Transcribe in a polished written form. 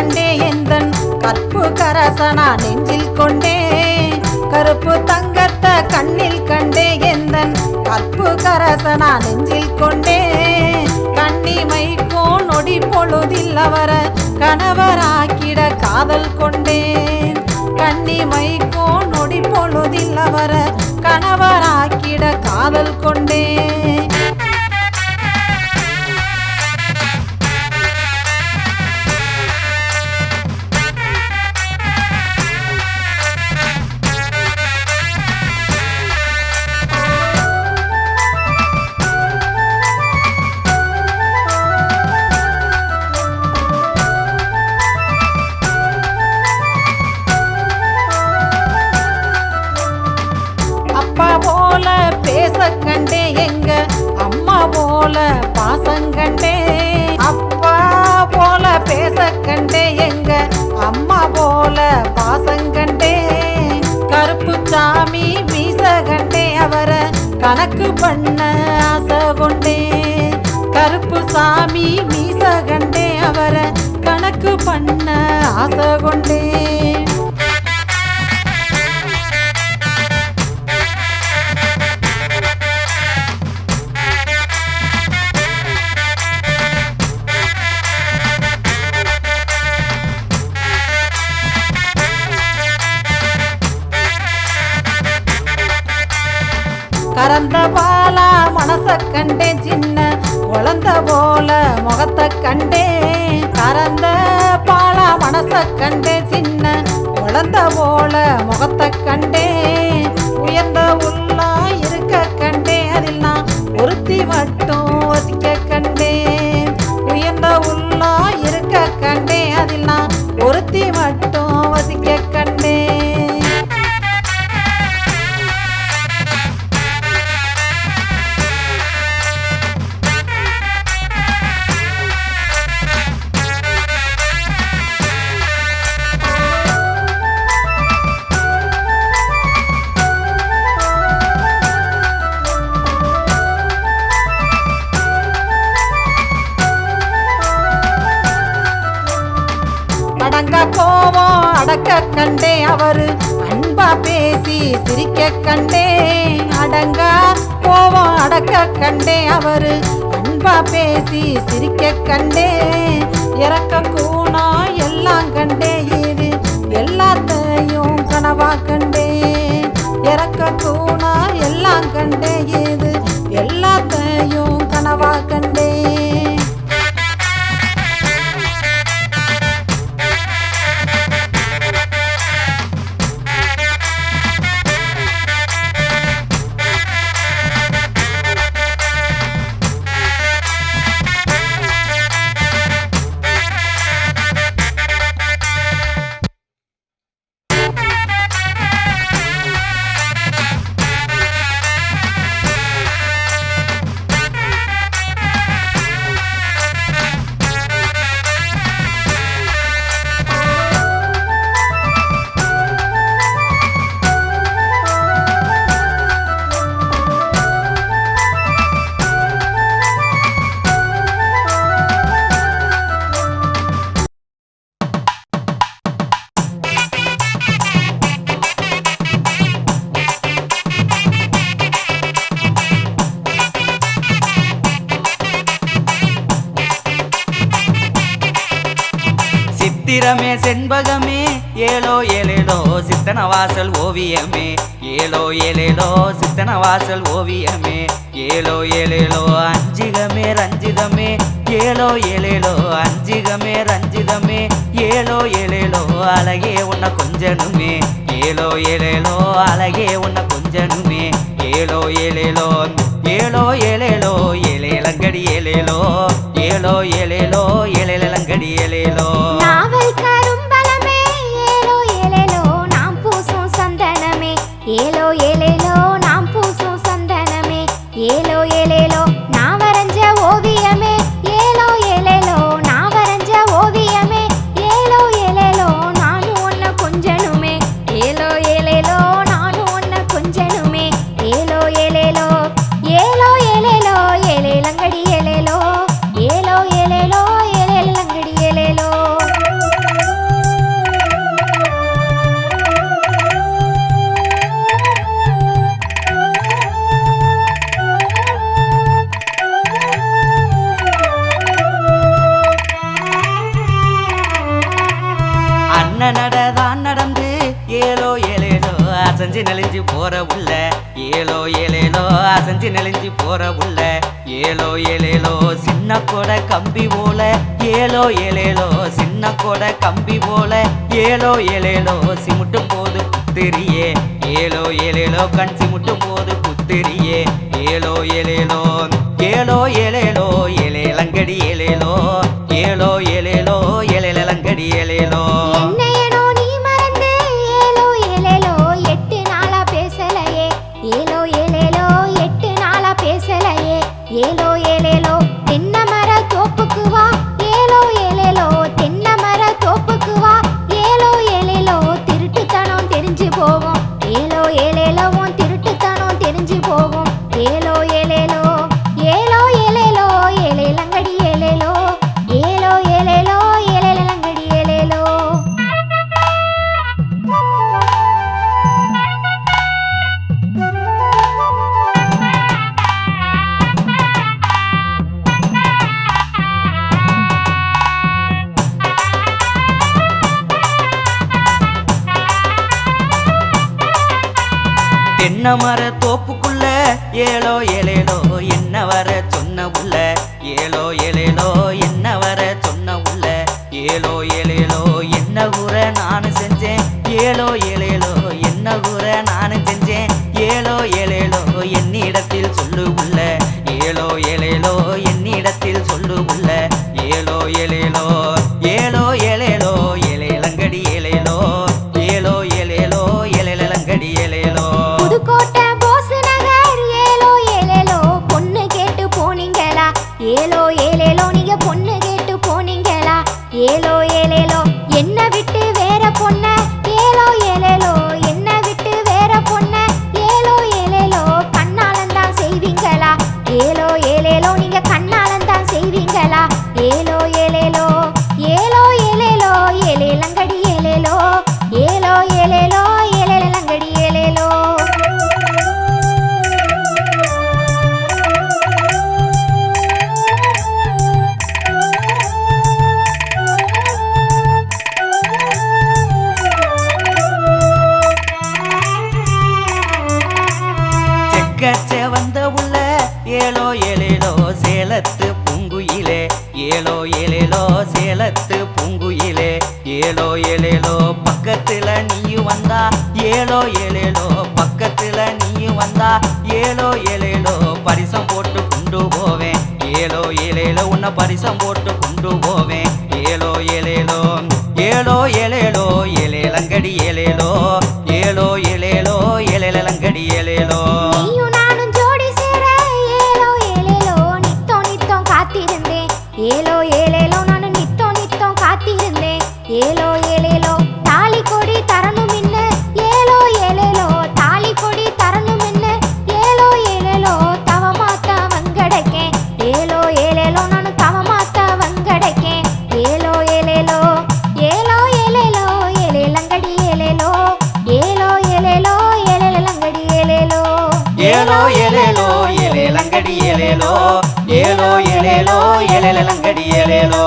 கண்டே எந்தன் கற்பு கரசனா நெஞ்சில் கொண்டே கருப்பு தங்கத்தை கண்ணில் கண்டே எந்தன் கற்பு கரசனா நெஞ்சில் கொண்டே கண்ணிமைக்கோ நொடி பொழுதில் அவர கணவராக்கிட காதல் கொண்டேன் கண்ணிமைக்கோ நொடி பொழுதில் அவர கணவராக்கிட காதல் கொண்டேன் போல பேச கண்டே எங்க அம்மா போல பாசங்கண்டே அப்பா போல பேச கண்டே எங்க அம்மா போல பாசங்கண்டே கருப்பு சாமி மீச கண்டே அவர கணக்கு பண்ண ஆசை கொண்டே கருப்பு சாமி மீச கண்டே அவர கணக்கு பண்ண ஆசை கொண்டே கறந்த பாலா மனச கண்டே சின்ன குழந்த போல முகத்தை கண்டே கறந்த பாலா மனச கண்டே சின்ன குழந்த போல முகத்தை கண்டே உயர்ந்த உள்ளா இருக்க கண்டே அதில் நான் ஒருத்தி மட்டும் வசிக்க கண்டே உயர்ந்த உள்ளா இருக்க கண்டே அதில் நான் ஒருத்தி மட்டும் வசிக்க கண்டே அடங்க கோவம் அடக்க கண்டே அவரு அன்பா பேசி சிரிக்க கண்டே அடங்க கோவம் அடக்க கண்டே அவரு அன்பா பேசி சிரிக்க கண்டே இறக்க கூணா எல்லாம் கண்டே இது எல்லாத்தையும் கனவா கண்டே இறக்க கூணா எல்லாம் கண்டே இது எல்லாத்தையும் கனவா கண்டே சித்திரமே செண்பகமே ஏலோ ஏலேலோ சித்தனவாசல் ஓவியமே ஏலோ ஏலேலோ சித்தனவாசல் ஓவியமே ஏலோ ஏலேலோ அஞ்சிகமே ரஞ்சிதமே ஏலோ ஏலேலோ அஞ்சிகமே ரஞ்சிதமே ஏலோ ஏலேலோ அழகே உன்ன கொஞ்சனுமே ஏலோ ஏலேலோ அழகே உன்ன கொஞ்சனுமே ஏலோ ஏலேலோ ஏலோ ஏலேலோ ஏலேலங்கடி ஏலேலோ ஏலோ ஏலேலோ ஏலேலங்கடி ஏலேலோ நாவல் கரும்பலமே ஏலோ ஏலேலோ நாம் பூசும் சந்தனமே ஏலோ ஏலேலோ நாம் பூசும் சந்தனமே ஏலோ ஏலேலோ நான் வரைஞ்ச ஓவியமே ஏலோ ஏலேலோ நான் வரைஞ்ச ஓவியமே ஏலோ ஏலேலோ நானும் உன்ன கொஞ்சனுமே ஏலோ ஏலேலோ நானும் உன்ன கொஞ்சனுமே ஏலோ ஏலேலோ ஏலோ ஏலேலோ ஏலேலங்கடி ஏலேலோ ஏலோ ஏலேலோ ஏலேலங்கடி ஏலேலோ போற உள்ள ஏலோ ஏலேலோ அசைஞ்சு நெளிஞ்சு போற உள்ள ஏலோ ஏலேலோ சின்ன கொடை கம்பி போல ஏலோ ஏலேலோ சின்ன கொடை கம்பி போல ஏலோ ஏலேலோ சிமுட்டும் போது குத்திரியே ஏலோ ஏலேலோ கண் சிமுட்டும் போது குத்திரியே ஏலோ ஏலேலோ ஏலோ ஏலேலோ ஏலேலங்கடி ஏலேலோ ஏலோ ஏலேலோ ஏலேலங்கடி ஏலேலோ என்னையனோ நீ மறந்து ஏலோ ஏலேலோ 8 நாளா பேசலையே ஏலோ ஏலேலோ 8 நாளா பேசலையே ஏலோ ஏலேலோ தென்னை மர தோப்புக்கு வா ஏலோ ஏலேலோ தென்னை மர தோப்புக்கு வா ஏலோ ஏலேலோ திருட்டுத்தனம் தெரிஞ்சு போகும் ஏலோ ஏலேலோ உன் திருட்டுத்தனம் தெரிஞ்சு போகும் ஏலோ ஏலேலோ ஏலோ ஏலேலோ ஏலேலங்கடி ஏலேலோ ஏலோ ஏலேலோ ஏலேலங்கடி ஏலேலோ தென்னை மர தோப்புக்குள்ள ஏலோ ஏலேலோ என்ன வர சொன்ன உள்ள ஏலோ ஏலேலோ என்ன வர சொன்ன உள்ள ஏலோ ஏலேலோ என்ன கூற நானும் செஞ்சேன் ஏலோ ஏலேலோ என்ன கூற நானும் செஞ்சேன் ஏலோ ஏலேலோ என்னிடத்தில் சொல்லு உள்ள ஏலோ ஏலேலோ என்னிடத்தில் சொல்லு உள்ள ஏலோ ஏலேலோ ஏலோ ஏலேலோ ஏலேலங்கடி ஏலேலோ ஏலோ ஏலேலோ ஏலேலங்கடி ஏலேலோ புதுக்கோட்டை போஸ் நகர் ஏலோ ஏலேலோ பொண்ணு கேட்டு போனீங்களா ஏலோ ஏலேலோ நீங்க பொண்ணு கேட்டு போனீங்களா ஏலோ ஏலேலோ என்ன விட்டு வேற பொண்ண ஏலோ ஏலேலோ என்ன விட்டு வேற பொண்ண ஏலோ ஏலேலோ கண்ணாலந்தான் செய்வீங்களா ஏலோ ஏலேலோ நீங்க கண்ணாலந்தான் செய்வீங்களா ஏலோ ஏலேலோ ஏலோ ஏலேலோ ஏலேலங்கடி ஏலேலோ ஏலோ ஏலேலோ ஏலேலங்கடி ஏலேலோ செக்கச்ச வந்த உள்ள ஏலோ ஏலேலோ சேலத்து பூங்குயிலே ஏலோ ஏலேலோ சேலத்து பூங்குயிலே ஏலோ ஏலேலோ பக்கத்துல நீயும் வந்தா ஏலோ ஏலேலோ பக்கத்துல நீயும் வந்தா ஏலோ ஏலேலோ பரிசம் போட்டு கொண்டு போவேன் ஏலோ ஏலேலோ உன்னை பரிசம் போட்டு கொண்டு போவேன் ஏலோ ஏலேலோ ஏலோ ஏலேலோ ஏலேலங்கடி ஏலேலோ ஏலோ ஏலேலோ ஏலேலங்கடி ஏலேலோ நீயும் நானும் ஜோடி சேர ஏலோ ஏலேலோ நித்தம் நித்தம் காத்திருந்தேன் ஏலோ ஏலேலோ நானும் நித்தம் நித்தம் காத்திருந்தேன் ஏலோ ஏலேலோ தாலி கொடி தரணும் மின்னு ஏலோ ஏலேலோ தாலி கொடி தரணும் மின்னு ஏலோ ஏலேலோ தவமாத்தா வங்கடக்கேன் ஏலோ ஏலேலோ நானும் தவமாத்தா வங்கடக்கேன் ஏலோ ஏலேலோ ஏலோ ஏலேலோ ஏலேலங்கடி ஏலேலோ ஏலோ ஏலேலோ ஏலேலங்கடி ஏலேலோ ஏலோ ஏலேலோ ஏலேலங்கடி ஏலேலோ ஏலோ ஏலேலோ ஏலேலங்கடி ஏலேலோ